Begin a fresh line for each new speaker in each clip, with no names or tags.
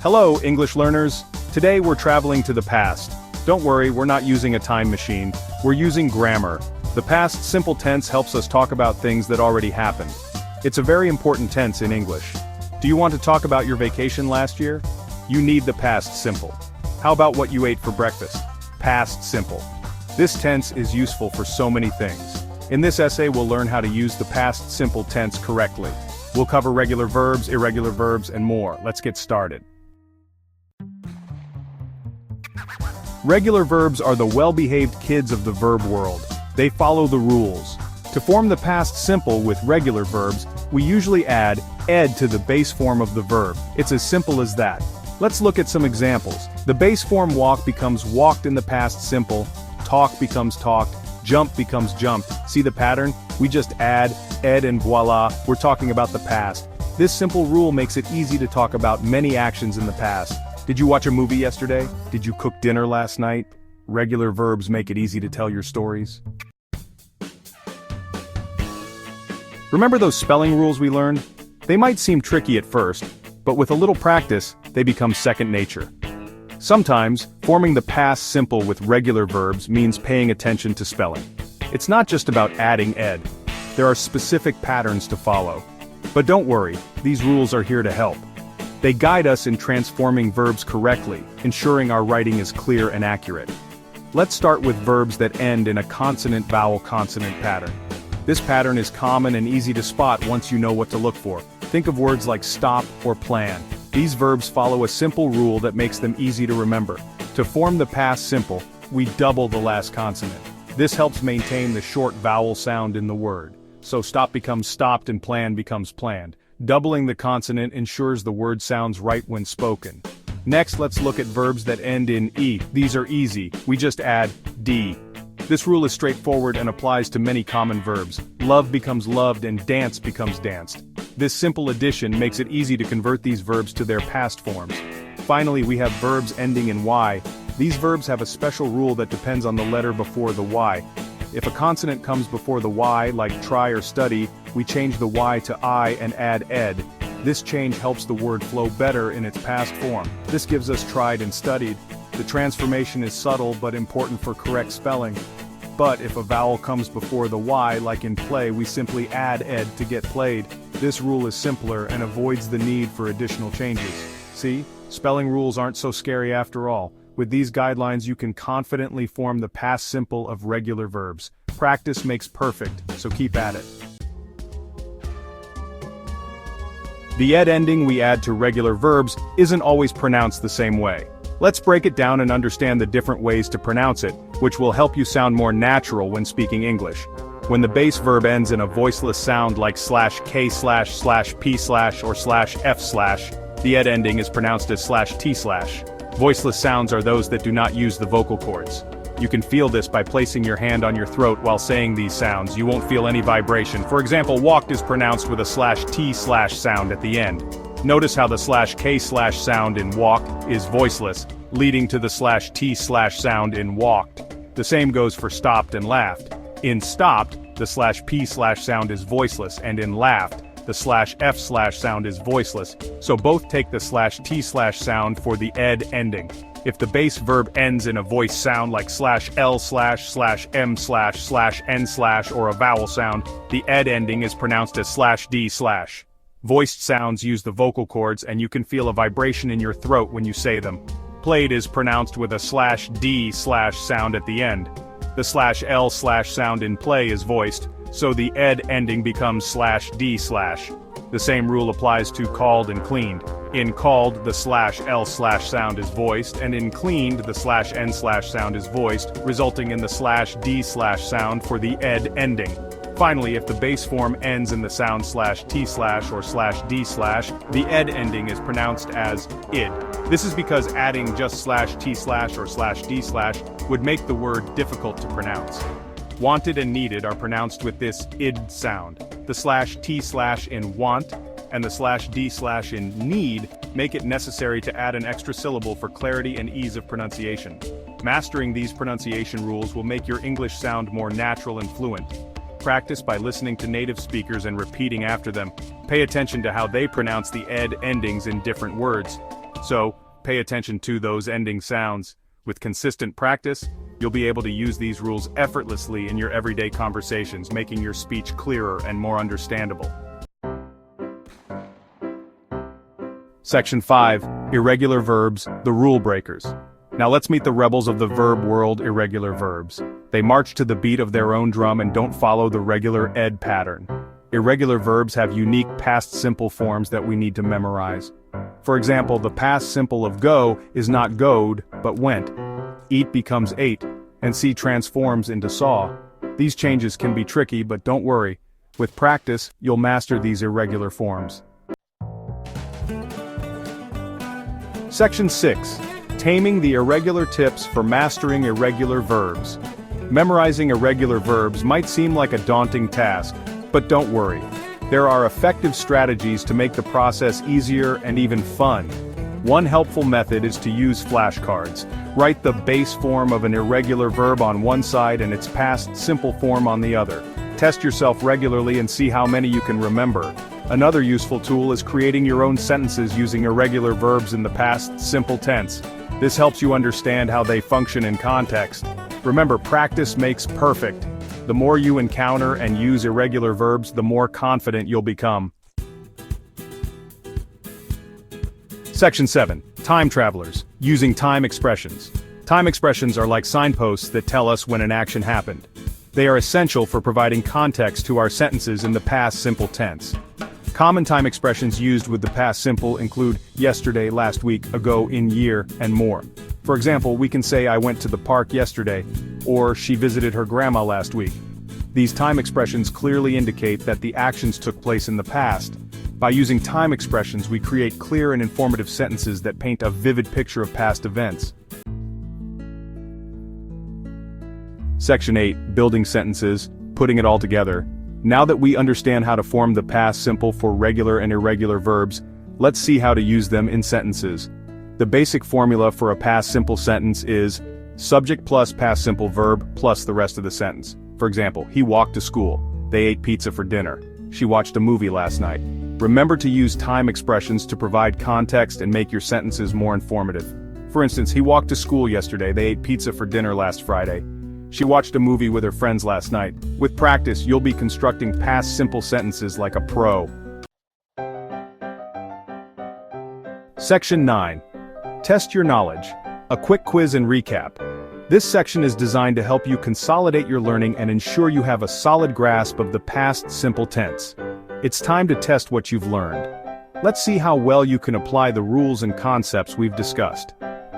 Hello, English learners. Today we're traveling to the past. Don't worry, we're not using a time machine. We're using grammar. The past simple tense helps us talk about things that already happened. It's a very important tense in English. Do you want to talk about your vacation last year? You need the past simple. How about what you ate for breakfast? Past simple. This tense is useful for so many things. In this essay we'll learn how to use the past simple tense correctly. We'll cover regular verbs, irregular verbs, and more. Let's get started. Regular verbs are the well-behaved kids of the verb world. They follow the rules. To form the past simple with regular verbs, we usually add ed to the base form of the verb. It's as simple as that. Let's look at some examples. The base form walk becomes walked in the past simple, talk becomes talked, jump becomes jumped. See the pattern? We just add ed and voila, we're talking about the past. This simple rule makes it easy to talk about many actions in the past. Did you watch a movie yesterday? Did you cook dinner last night? Regular verbs make it easy to tell your stories. Remember those spelling rules we learned? They might seem tricky at first, but with a little practice, they become second nature. Sometimes, forming the past simple with regular verbs means paying attention to spelling. It's not just about adding ed. There are specific patterns to follow. But don't worry, these rules are here to help. They guide us in transforming verbs correctly, ensuring our writing is clear and accurate. Let's start with verbs that end in a consonant-vowel-consonant pattern. This pattern is common and easy to spot once you know what to look for. Think of words like stop or plan. These verbs follow a simple rule that makes them easy to remember. To form the past simple, we double the last consonant. This helps maintain the short vowel sound in the word. So stop becomes stopped and plan becomes planned. Doubling the consonant ensures the word sounds right when spoken. Next, let's look at verbs that end in e. These are easy, we just add d. This rule is straightforward and applies to many common verbs. Love becomes loved and dance becomes danced. This simple addition makes it easy to convert these verbs to their past forms. Finally, we have verbs ending in y. These verbs have a special rule that depends on the letter before the y. If a consonant comes before the y, like try or study, we change the y to I and add ed. This change helps the word flow better in its past form. This gives us tried and studied. The transformation is subtle but important for correct spelling. But if a vowel comes before the y, like in play, we simply add ed to get played. This rule is simpler and avoids the need for additional changes. See? Spelling rules aren't so scary after all. With these guidelines you can confidently form the past simple of regular verbs. Practice makes perfect, so keep at it. The ed ending we add to regular verbs isn't always pronounced the same way. Let's break it down and understand the different ways to pronounce it, which will help you sound more natural when speaking English. When the base verb ends in a voiceless sound like /k//p/ or /f/, the ed ending is pronounced as /t/. Voiceless sounds are those that do not use the vocal cords. You can feel this by placing your hand on your throat while saying these sounds. You won't feel any vibration. For example, walked is pronounced with a /t/ sound at the end. Notice how the /k/ sound in walk is voiceless, leading to the /t/ sound in walked. The same goes for stopped and laughed. In stopped, the /p/ sound is voiceless, and in laughed, the /f/ sound is voiceless, so both take the /t/ sound for the ed ending. If the base verb ends in a voice sound like /l//m//n/ or a vowel sound, the ed ending is pronounced as /d/. Voiced sounds use the vocal cords and you can feel a vibration in your throat when you say them. Played is pronounced with a /d/ sound at the end. The /l/ sound in play is voiced, so the ed ending becomes /d/. The same rule applies to called and cleaned. In called, the /l/ sound is voiced, and in cleaned, the /n/ sound is voiced, resulting in the /d/ sound for the ed ending. Finally, if the base form ends in the sound /t/ or /d/, the ed ending is pronounced as id. This is because adding just /t/ or /d/ would make the word difficult to pronounce. Wanted and needed are pronounced with this id sound. The /t/ in want and the /d/ in need make it necessary to add an extra syllable for clarity and ease of pronunciation. Mastering these pronunciation rules will make your English sound more natural and fluent. Practice by listening to native speakers and repeating after them. Pay attention to how they pronounce the ed endings in different words. So, pay attention to those ending sounds. With consistent practice, you'll be able to use these rules effortlessly in your everyday conversations, making your speech clearer and more understandable. Section 5. Irregular verbs, the rule breakers. Now let's meet the rebels of the verb world, irregular verbs. They march to the beat of their own drum and don't follow the regular ed pattern. Irregular verbs have unique past simple forms that we need to memorize. For example, the past simple of go is not goed, but went. Eat becomes ate, and see transforms into saw. These changes can be tricky, but don't worry. With practice, you'll master these irregular forms. Section 6. Taming the irregular tips for mastering irregular verbs. Memorizing irregular verbs might seem like a daunting task, but don't worry. There are effective strategies to make the process easier and even fun. One helpful method is to use flashcards. Write the base form of an irregular verb on one side and its past simple form on the other. Test yourself regularly and see how many you can remember. Another useful tool is creating your own sentences using irregular verbs in the past simple tense. This helps you understand how they function in context. Remember, practice makes perfect. The more you encounter and use irregular verbs, the more confident you'll become. Section 7. Time travelers, using time expressions. Time expressions are like signposts that tell us when an action happened. They are essential for providing context to our sentences in the past simple tense. Common time expressions used with the past simple include yesterday, last week, ago, in year, and more. For example, we can say I went to the park yesterday, or she visited her grandma last week. These time expressions clearly indicate that the actions took place in the past. By using time expressions, we create clear and informative sentences that paint a vivid picture of past events. Section 8. Building sentences, putting it all together. Now that we understand how to form the past simple for regular and irregular verbs, let's see how to use them in sentences. The basic formula for a past simple sentence is subject plus past simple verb plus the rest of the sentence. For example, he walked to school. They ate pizza for dinner. She watched a movie last night. Remember to use time expressions to provide context and make your sentences more informative. For instance, he walked to school yesterday. They ate pizza for dinner last Friday. She watched a movie with her friends last night. With practice, you'll be constructing past simple sentences like a pro. Section 9. Test your knowledge. A quick quiz and recap. This section is designed to help you consolidate your learning and ensure you have a solid grasp of the past simple tense. It's time to test what you've learned. Let's see how well you can apply the rules and concepts we've discussed.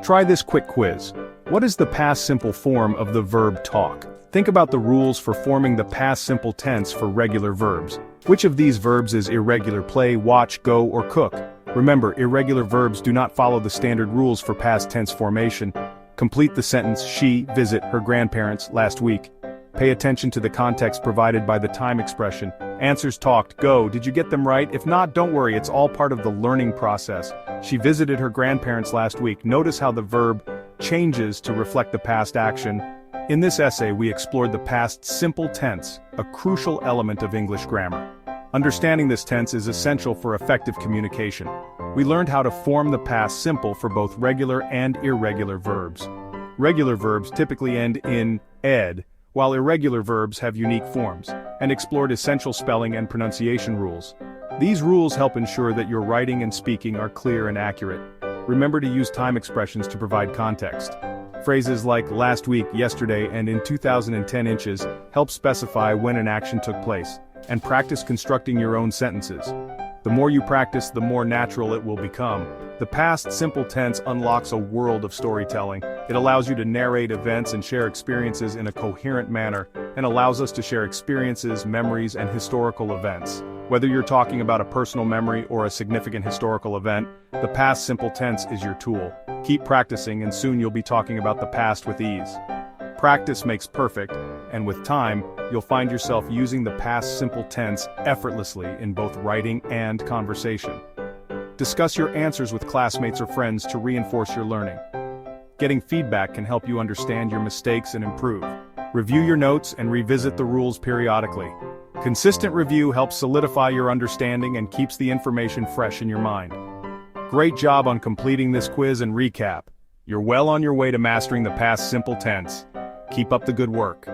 Try this quick quiz. What is the past simple form of the verb talk? Think about the rules for forming the past simple tense for regular verbs. Which of these verbs is irregular: play, watch, go, or cook? Remember, irregular verbs do not follow the standard rules for past tense formation. Complete the sentence, she visit her grandparents last week. Pay attention to the context provided by the time expression. Answers talked, go. Did you get them right? If not, don't worry, it's all part of the learning process. She visited her grandparents last week. Notice how the verb changes to reflect the past action. In this essay, we explored the past simple tense, a crucial element of English grammar. Understanding this tense is essential for effective communication. We learned how to form the past simple for both regular and irregular verbs. Regular verbs typically end in ed, while irregular verbs have unique forms, and explored essential spelling and pronunciation rules. These rules help ensure that your writing and speaking are clear and accurate. Remember to use time expressions to provide context. Phrases like last week, yesterday, and in 2010 inches help specify when an action took place, and practice constructing your own sentences. The more you practice, the more natural it will become. The past simple tense unlocks a world of storytelling. It allows you to narrate events and share experiences in a coherent manner, and allows us to share experiences, memories, and historical events. Whether you're talking about a personal memory or a significant historical event, the past simple tense is your tool. Keep practicing and soon you'll be talking about the past with ease. Practice makes perfect, and with time, you'll find yourself using the past simple tense effortlessly in both writing and conversation. Discuss your answers with classmates or friends to reinforce your learning. Getting feedback can help you understand your mistakes and improve. Review your notes and revisit the rules periodically. Consistent review helps solidify your understanding and keeps the information fresh in your mind. Great job on completing this quiz and recap. You're well on your way to mastering the past simple tense. Keep up the good work.